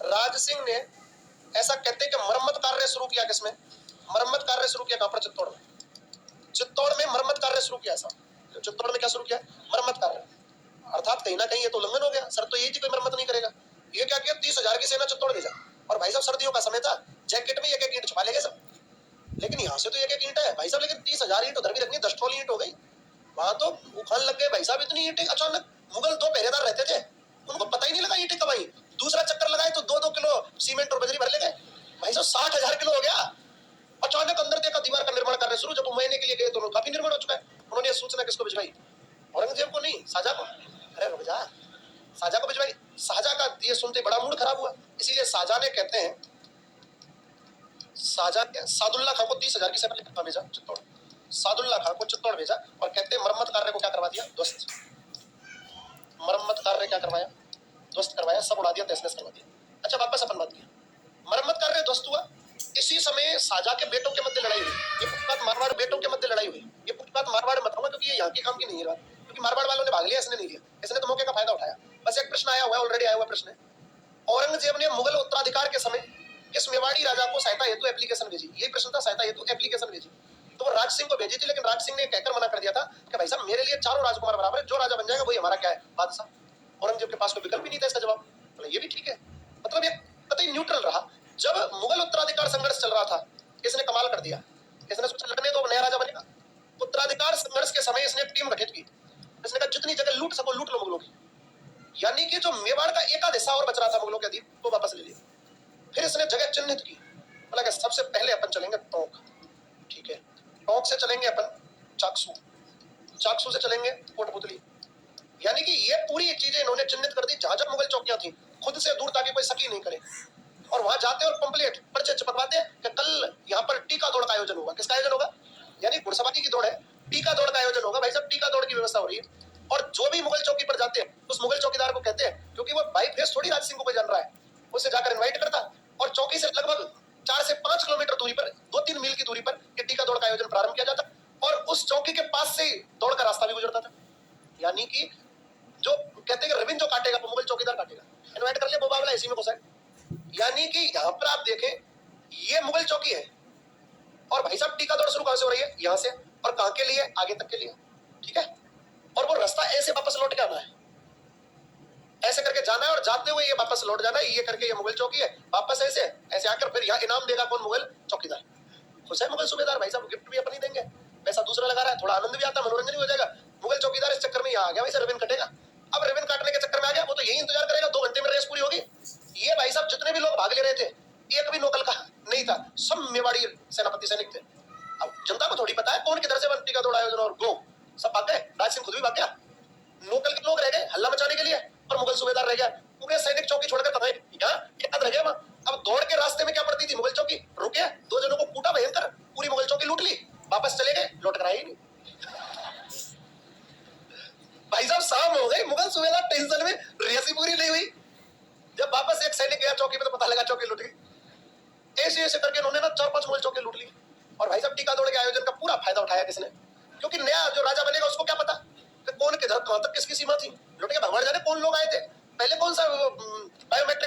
राज सिंह ने ऐसा कहते हैं कि मरम्मत कार्य शुरू किया, किसमें मरम्मत कार्य शुरू किया, कहां पर, चित्तौड़ में। चित्तौड़ में मरम्मत कार्य शुरू किया। ऐसा चित्तौड़ में क्या शुरू किया, मरम्मत कार्य। अर्थात कहीं ना कहीं ये तो उल्लंघन हो गया, सर तो यही थी कोई मरम्मत नहीं करेगा। ये क्या किया, 30,000 की सेना चित्तौड़ भेजा, और भाई साहब सर्दियों का समय था, जैकेट में एक एक ईंट छुपा ले गए सब। लेकिन यहाँ से तो एक एक ईंट है भाई साहब, लेकिन 30,000 ईंट उधर भी रखनी, 10 ट्रॉली ईंट हो गई। वहां तो उखान लग गए भाई साहब, इतनी ईंटें। अचानक मुगल 2 पहरेदार रहते थे, उनको पता ही नहीं लगा ईंटें कब आई। दूसरा चक्कर लगाए तो 2-2 किलो सीमेंट और बजरी भर ले गए। भाई साहब 60,000 किलो हो गया। अचानक अंदर देखा दीवार का निर्माण कार्य शुरू। जब महीने के लिए गए तो काफी निर्माण हो चुका है। उन्होंने सूचना किसको भिजवाई, औरंगजेब को नहीं, शाहजहां को। अरे रुक जा, शाहजहां को भिजवाई। शाहजहां का ये सुनते बड़ा मूड खराब हुआ, इसीलिए शाहजहां ने, कहते हैं शाहजहां ने सादुल्ला खां को 30,000 की सेना लेकर भेजा चित्तौड़। सादुल्ला खां को चित्तौड़ भेजा, और कहते हैं मरम्मत कार्य को क्या करवा दिया, ध्वस्त। मरम्मत कार्य क्या करवाया, ध्वस्त करवाया, सब उड़ा दिया, तहस-नहस करवा दिया। अच्छा वापस अपन बात किया, मरम्मत कार्य ध्वस्त हुआ। इसी समय शाहजहां के बेटों के मध्य लड़ाई हुई। ये पुष्पात मारवाड़ बेटों के मध्य लड़ाई हुई। ये पुष्पात मारवाड़ मत कहूंगा क्योंकि ये यहाँ के काम की नहीं है बात, क्योंकि मारवाड़ वालों ने भाग लिया, इसने नहीं लिया। इसने तो मौके का फायदा उठाया। बस एक प्रश्न आया हुआ है, ऑलरेडी आया हुआ प्रश्न है, औरंगजेब ने मुगल उत्तराधिकार के समय किस मेवाड़ी राजा को सहायता हेतु एप्लीकेशन भेजी। ये प्रश्न था, सहायता हेतु एप्लीकेशन भेजी। तो वो राज सिंह को भेजी थी, लेकिन राज सिंह ने कहकर मना कर दिया था कि भाई साहब मेरे लिए चारों राजकुमार बराबर है, जो राजा बन जाएगा वही हमारा क्या है, बादशाह। औरंगजेब के पास कोई विकल्प ही नहीं था इसका जवाब। बोले ये भी ठीक है, मतलब ये कतई न्यूट्रल रहा। जब मुगल उत्तराधिकार संघर्ष चल रहा था, इसने कमाल कर दिया। इसने सोचा लड़ने तो नया राजा बनेगा। उत्तराधिकार संघर्ष के समय इसने टीम गठित की। इसने कहा जितनी जगह लूट सको लूट लो मुगलों की। यानी कि जो मेवाड़ का एक आध हिस्सा और बच रहा था मुगलों के अधीन, वो वापस ले लिया। फिर इसने जगह चिन्हित की। बोला कि सबसे पहले अपन चलेंगे टोंक, ठीक है, टोंक से चलेंगे अपन चाकसू, चाकसू से चलेंगे कोटपुतली। यानी कि ये पूरी चीजें इन्होंने चिन्हित कर दी, जहां जहां मुगल चौकियां थी, खुद से दूर ताकि कोई शक नहीं करे। और वहां जाते और पंपलेट पर्चे चिपकवाते कि कल यहाँ पर टीका दौड़ का आयोजन होगा। किसका आयोजन होगा, यानी घुड़सवारी की दौड़ है, टीका दौड़ का आयोजन होगा। भाई साहब टीका दौड़ की व्यवस्था हो रही है। और जो भी मुगल चौकी पर जाते हैं उस मुगल चौकीदार को कहते हैं, क्योंकि वो बाई फेस थोड़ी राज सिंह को कोई जान रहा है, उसे जाकर इन्वाइट करता, और चौकी से लगभग 4 से 5 किलोमीटर दूरी पर, 2-3 मील की दूरी पर ये टीका दौड़ का आयोजन प्रारंभ किया जाता, और उस चौकी के पास से दौड़ का रास्ता भी गुजरता था। यानी कि जो कहते हैं कि रविंद्र जो काटेगा वो मुगल चौकीदार काटेगा। इन्वाइट कर लिया, वो बावला इसी में घुसा है। यानी कि यहाँ पर आप देखें, ये मुगल चौकी है, और भाई साहब टीका दौड़ शुरू कहां से हो रही है, यहाँ से, और कहां के लिए, आगे तक के लिए, ठीक है। और वो रास्ता ऐसे वापस लौट के आना है, ऐसे करके जाना है, और जाते हुए ये वापस लौट जाना है। ये करके ये मुगल चौकी है, वापस ऐसे ऐसे आकर फिर यहाँ इनाम देगा कौन, मुगल चौकीदार। खुश है मुगल सूबेदार, भाई साहब गिफ्ट भी अपनी देंगे, पैसा दूसरा लगा रहा है, थोड़ा आनंद भी आता है, मनोरंजन भी हो जाएगा। मुगल चौकीदार इस चक्कर में यहाँ आ गया, वैसे रिबन कटेगा। अब रिबन काटने के चक्कर में आ गया, वो तो यही इंतजार करेगा, 2 घंटे में रेस पूरी होगी। ये भाई साहब जितने भी लोग भाग ले रहे थे, एक भी लोकल का नहीं था, सब मेवाड़ी सेनापति सैनिक थे। अब जनता को थोड़ी पता है कौन किधर से बनती का दौड़ आयोजन, और गो सब भाग गए। राज सिंह खुद भी भाग गया, लोकल के लोग रह गए हल्ला मचाने के लिए, और मुगल सूबेदार रह गया। पूरे सैनिक चौकी छोड़कर कहाँ यहाँ रह गया वहां। अब दौड़ के रास्ते में क्या पड़ती थी, मुगल चौकी। रुके, 2 जनों को कूटा भयंकर, पूरी मुगल चौकी लूट ली, वापस चले गए, लौट कर आए ही नहीं। भाई साहब शाम हो गई, मुगल सूबेदार टेंशन में, रेसी पूरी नहीं हुई। जब वापस एक सैनिक गया चौकी पे तो पता लगा चौकी लूट गई। ऐसे ऐसे करके उन्होंने ना 4-5 मुगल चौकी लूट ली। और भाई साहब टीका दौड़ के आयोजन का पूरा फायदा उठाया किसने, क्योंकि नया जो राजा बनेगा उसको क्या पता कि कौन किधर कहां तक किसकी सीमा थी। लुट के भगवान जाने कौन लोग आए थे, पहले कौन सा बायोमेट्रिक